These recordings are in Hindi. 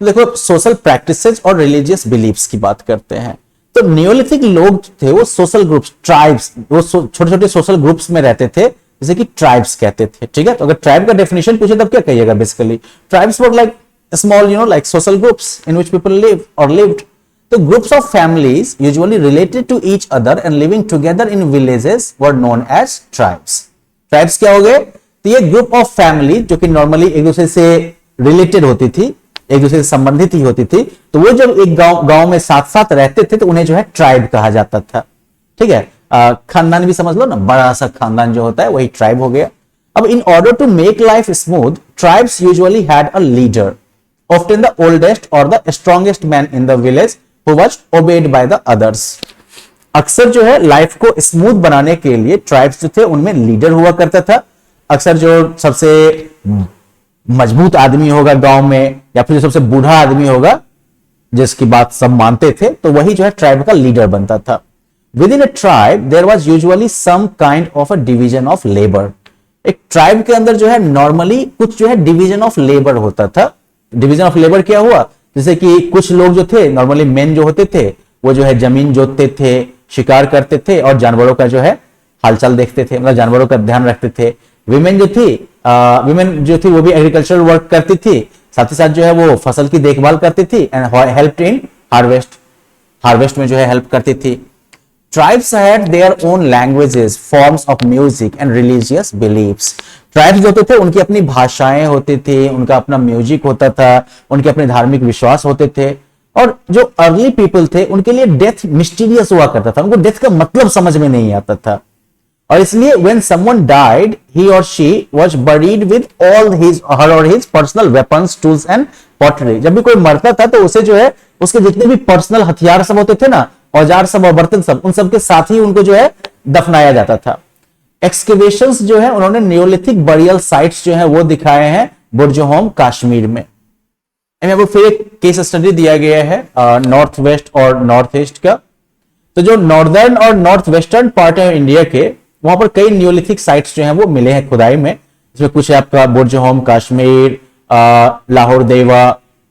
तो देखो सोशल प्रैक्टिसेस और रिलीजियस बिलीफ्स की बात करते हैं। तो नियोलिथिक लोग थे वो सोशल ग्रुप्स, ट्राइब्स, वो छोटे छोटे सोशल ग्रुप्स में रहते थे, जैसे कि ट्राइब्स कहते थे। ठीक है, तो अगर ट्राइब का डेफिनेशन पूछे तब क्या कहिएगा? Basically tribes were like small like social groups in which people live or lived. तो groups of families usually related to each other and living together in villages were known as tribes. Tribes क्या हो गए? तो ये ग्रुप ऑफ फैमिली जो कि नॉर्मली एक दूसरे से रिलेटेड होती थी, एक दूसरे से संबंधित ही होती थी, तो वो जब एक गांव में साथ साथ रहते थे तो उन्हें जो है ट्राइब कहा जाता था। ठीक है, खानदान भी समझ लो ना, बड़ा सा खानदान जो होता है वही ट्राइब हो गया। अब in order to make life smooth, tribes usually had a leader, often the oldest और the strongest man in the village who was obeyed by the others. अक्सर जो है लाइफ को स्मूथ बनाने के लिए ट्राइब्स जो थे उनमें लीडर हुआ करता था। अक्सर जो सबसे मजबूत आदमी होगा गांव में, या फिर जो सबसे बूढ़ा आदमी होगा जिसकी बात सब मानते थे, तो वही जो है ट्राइब का लीडर बनता था। Within a tribe there was usually some kind of a division of labour. एक ट्राइब के अंदर जो है नॉर्मली कुछ जो है डिवीजन ऑफ लेबर होता था। डिवीजन ऑफ लेबर क्या हुआ? जैसे कि कुछ लोग जो थे नॉर्मली मेन जो होते थे वो जो है जमीन जोतते थे, शिकार करते थे और जानवरों का जो है हालचाल देखते थे, मतलब जानवरों का ध्यान रखते थे। विमेन जो थी वो भी एग्रीकल्चरल वर्क करती थी, साथ ही साथ जो है वो फसल की देखभाल करती थी एंड हेल्प इन हार्वेस्ट में जो है हेल्प करती थी। Tribes had their own languages, forms of music and religious believes. Tribes जो होते थे उनकी अपनी भाषाएं होती थी, उनका अपना म्यूजिक होता था, उनके अपने धार्मिक विश्वास होते थे। और जो अर्ली पीपल थे उनके लिए डेथ मिस्टीरियस हुआ करता था, उनको डेथ का मतलब समझ में नहीं आता था, और इसलिए when someone died he or she was buried with all her or his personal weapons, tools and pottery। जब भी कोई मरता था तो उसे जो है उसके जितने भी पर्सनल हथियार सब होते थे ना, औजार सब और बर्तन सब, उन सब के साथ ही उनको जो है दफनाया जाता था। एक्सकेवेशंस जो है उन्होंने नियोलिथिक बरियल साइट्स जो है वो दिखाए हैं बुर्जहोम कश्मीर में। यहाँ फिर एक केस स्टडी दिया गया है नॉर्थ वेस्ट और नॉर्थ ईस्ट का। तो जो नॉर्दर्न और नॉर्थ वेस्टर्न पार्ट है इंडिया के, वहां पर कई नियोलिथिक साइट्स जो हैं वो मिले हैं खुदाई में। इसमें कुछ है आपका बुर्जहोम कश्मीर, लाहौर देवा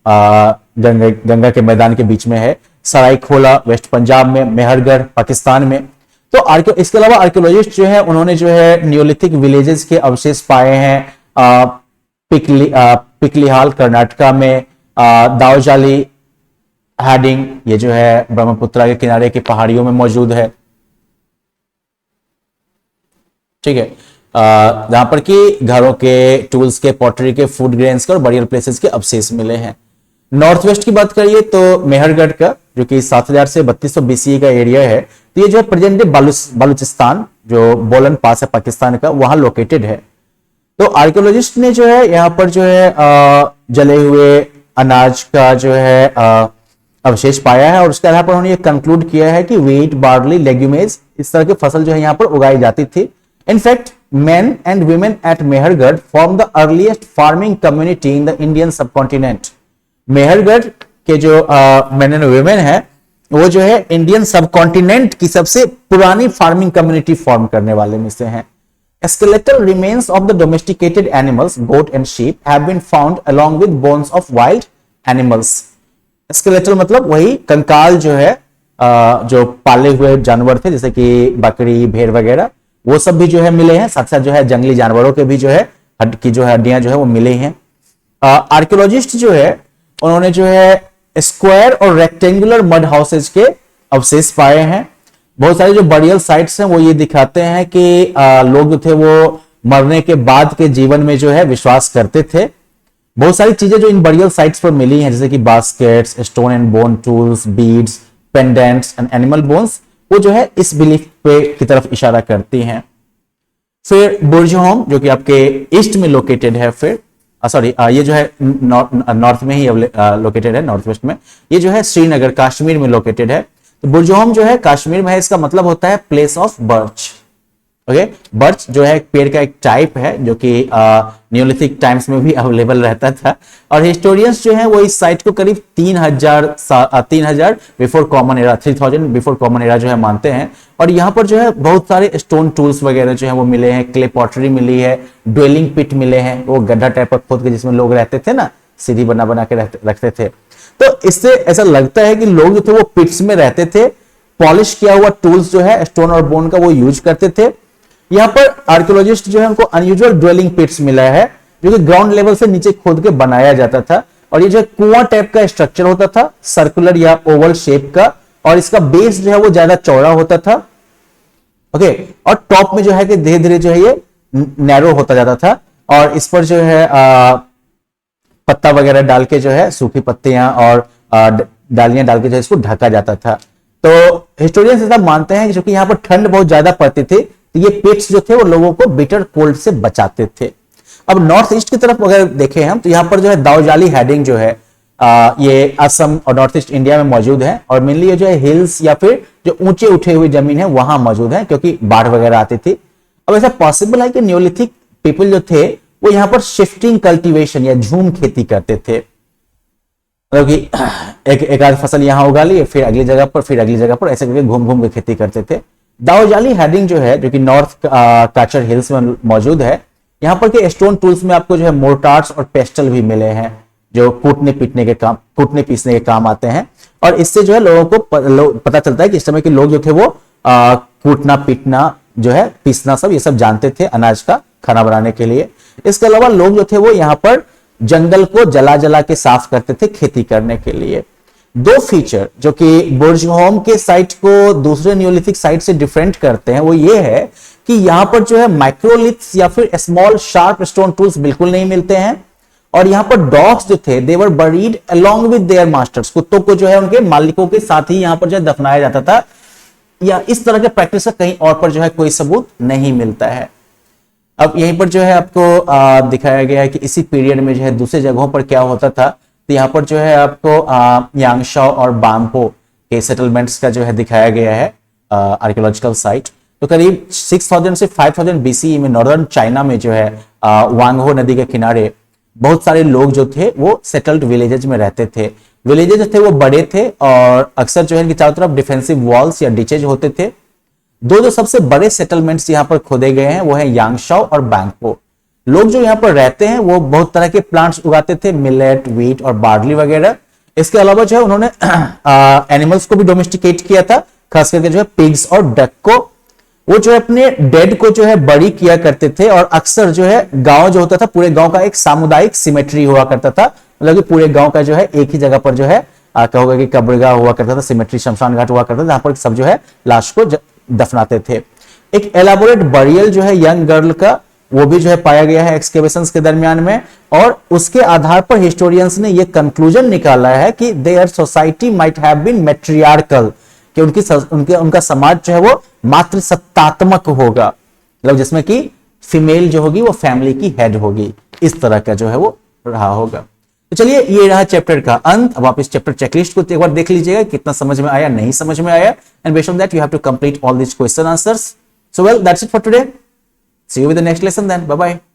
गंगा के मैदान के बीच में है, सरायखोला वेस्ट पंजाब में, मेहरगढ़ पाकिस्तान में। तो इसके अलावा आर्कियोलॉजिस्ट जो है उन्होंने जो है नियोलिथिक विलेजेस के अवशेष पाए हैं पिकलिहाल कर्नाटका में, दावजाली हैडिंग ये जो है ब्रह्मपुत्र के किनारे की पहाड़ियों में मौजूद है। ठीक है, जहां पर कि घरों के, टूल्स के, पॉटरी के, फूड ग्रेन्स के और बरियल प्लेसेस के अवशेष मिले हैं। नॉर्थ वेस्ट की बात करिए तो मेहरगढ़ का, जो कि 7000 से 3200 BCE का एरिया है, तो ये जो है प्रेजेंट डे बालूचिस्तान जो बोलन पास है पाकिस्तान का, वहां लोकेटेड है। तो आर्कियोलॉजिस्ट ने जो है यहाँ पर जो है जले हुए अनाज का जो है अवशेष पाया है, और उसके आधार पर उन्होंने ये कंक्लूड किया है कि व्हीट, बार्ली, लेग्यूमेज इस तरह की फसल जो है यहाँ पर उगाई जाती थी। In fact men and women at Mehergarh form the earliest farming community in the Indian subcontinent। Mehrgarh के जो men and women है वो जो है इंडियन सबकॉन्टिनेंट की सबसे पुरानी फार्मिंग कम्युनिटी फॉर्म करने वाले में से हैं। Skeletal remains of the domesticated animals, goat and sheep, have been found along with bones of wild animals। Skeletal मतलब वही कंकाल जो है जो पाले हुए जानवर थे जैसे कि बकरी, भेड़ वगैरह, वो सब भी जो है मिले हैं। साथ साथ जो है जंगली जानवरों के भी जो है हड्डियां जो है वो मिले हैं। आर्कियोलॉजिस्ट जो है उन्होंने जो है स्क्वायर और रेक्टेंगुलर मड हाउसेज के अवशेष पाए हैं। बहुत सारे जो बरियल साइट्स हैं वो ये दिखाते हैं कि लोग जो थे वो मरने के बाद के जीवन में जो है विश्वास करते थे। बहुत सारी चीजें जो इन बरियल साइट्स पर मिली हैं जैसे कि baskets, stone and bone tools, beads, pendants and animal bones, वो जो है इस बिलीफ पे की तरफ इशारा करती हैं। फिर बुर्जहोम जो कि आपके ईस्ट में लोकेटेड है, फिर ये जो है नॉर्थ में ही लोकेटेड है, नॉर्थ वेस्ट में। ये जो है श्रीनगर कश्मीर में लोकेटेड है। तो बुर्जहोम जो है कश्मीर में है, इसका मतलब होता है place of birch. Okay, birch जो है एक पेड़ का एक टाइप है जो कि नियोलिथिक टाइम्स में भी अवेलेबल रहता था, और हिस्टोरियंस जो है वो इस साइट को करीब 3000 before common era, 3000 before common era जो है मानते हैं। और यहाँ पर जो है बहुत सारे स्टोन टूल्स वगैरह जो है वो मिले हैं, क्ले पॉटरी मिली है, ड्वेलिंग पिट मिले हैं, वो गड्ढा टाइप का खोद के जिसमें लोग रहते थे ना, सीढ़ी बना बना के रखते थे। तो इससे ऐसा लगता है कि लोग जो थे वो पिट्स में रहते थे, पॉलिश किया हुआ टूल्स जो है स्टोन और बोन का वो यूज करते थे। यहां पर आर्कियोलॉजिस्ट जो है उनको अनयूजुअल ड्वेलिंग पिट्स मिला है जो कि ग्राउंड लेवल से नीचे खोद के बनाया जाता था, और ये जो कुआं टाइप का स्ट्रक्चर होता था, सर्कुलर या ओवल शेप का, और इसका बेस जो है वो ज्यादा चौड़ा होता था। ओके, और टॉप में जो है कि धीरे धीरे जो है ये नैरो होता जाता था, और इस पर जो है पत्ता वगैरह डाल के जो है, सूखी पत्तियां और डालियां डाल के जो है इसको ढका जाता था। तो हिस्टोरियंस ऐसा मानते हैं कि क्योंकि यहाँ पर ठंड बहुत ज्यादा पड़ती थी, तो ये पिट्स जो थे वो लोगों को बिटर कोल्ड से बचाते थे। अब नॉर्थ ईस्ट की तरफ अगर देखें हम, तो यहाँ पर जो है दाऊजाली हेडिंग जो है ये असम और नॉर्थ ईस्ट इंडिया में मौजूद है, और मेनली ये जो है हिल्स या फिर जो ऊंचे उठे हुए जमीन है वहां मौजूद है, क्योंकि बाढ़ वगैरह आती थी। अब ऐसा पॉसिबल है कि न्योलिथिक पीपल जो थे वो यहाँ पर शिफ्टिंग कल्टीवेशन या झूम खेती करते थे, मतलब कि एक आध फसल यहां उगा ली, फिर अगली जगह पर, फिर अगली जगह पर, ऐसे करके घूम घूम के खेती करते थे। दाऊजाली हेडिंग जो है, जो कि नॉर्थ काचर हिल्स में मौजूद है, यहाँ पर के स्टोन टूल्स में आपको जो है मोर्टार्स और पेस्टल भी मिले हैं, जो कूटने पीसने के काम आते हैं। और इससे जो है लोगों को पता चलता है कि इस समय के लोग जो थे वो कूटना पीटना जो है, पीसना सब ये सब जानते थे अनाज का खाना बनाने के लिए। इसके अलावा लोग जो थे वो यहाँ पर जंगल को जला जला के साफ करते थे खेती करने के लिए। दो फीचर जो कि बुर्जहोम के साइट को दूसरे न्योलिथिक साइट से डिफरेंट करते हैं वो ये है कि यहां पर जो है माइक्रोलिथ्स या फिर स्मॉल शार्प स्टोन टूल्स बिल्कुल नहीं मिलते हैं, और यहां पर डॉग्स जो थे they were buried along with their masters, कुत्तों को जो है उनके मालिकों के साथ ही यहां पर जो है दफनाया जाता था, या इस तरह के प्रैक्टिस का कहीं और पर जो है कोई सबूत नहीं मिलता है। अब यहीं पर जो है आपको दिखाया गया है कि इसी पीरियड में जो है दूसरी जगहों पर क्या होता था। तो यहाँ पर जो है आपको यांगशाओ और बाम्पो के सेटलमेंट्स का जो है दिखाया गया है आर्कियोलॉजिकल साइट। तो करीब 6000 से 5000 बीसी में नॉर्दर्न चाइना में जो है वांगहो नदी के किनारे बहुत सारे लोग जो थे वो सेटल्ड विलेजेज में रहते थे। विलेजेज थे वो बड़े थे, और अक्सर जो है इनकी चारों तरफ डिफेंसिव वॉल्स या डिचेज होते थे। दो जो सबसे बड़े सेटलमेंट्स यहाँ पर खोदे गए हैं वो है यांगशाओ और बैंगपो। लोग जो यहाँ पर रहते हैं वो बहुत तरह के प्लांट्स उगाते थे, मिलेट, व्हीट और बार्ली वगैरह। इसके अलावा जो है उन्होंने एनिमल्स को भी डोमेस्टिकेट किया था, खास करके जो है पिग्स और डक को। वो जो है अपने डेड को जो है बरी किया करते थे, और अक्सर जो है गांव जो होता था पूरे गांव का एक सामुदायिक सिमेट्री हुआ करता था, मतलब कि पूरे गांव का जो है एक ही जगह पर जो है कहोगे कि कब्रगाह हुआ करता था, सिमेट्री शमशान घाट हुआ करता था, जहां पर सब जो है लाश को दफनाते थे। एक एलाबोरेट बरियल जो है यंग गर्ल का वो भी जो है पाया गया है एक्सकेवेशंस के दरमियान में, और उसके आधार पर हिस्टोरियंस ने ये कंक्लूजन निकाला है कि their society might have been matriarchal, कि उनका समाज जो है वो मातृसत्तात्मक होगा, मतलब जिसमें कि फीमेल जो होगी वो फैमिली की हेड होगी, इस तरह का जो है वो रहा होगा। तो चलिए ये रहा चैप्टर का अंत। अब आप इस चैप्टर चेकलिस्ट को एक बार देख लीजिएगा कितना समझ में आया, नहीं समझ में आया, and based on that you have to complete all this question answers. So well that's it for today. See you with the next lesson then. Bye bye.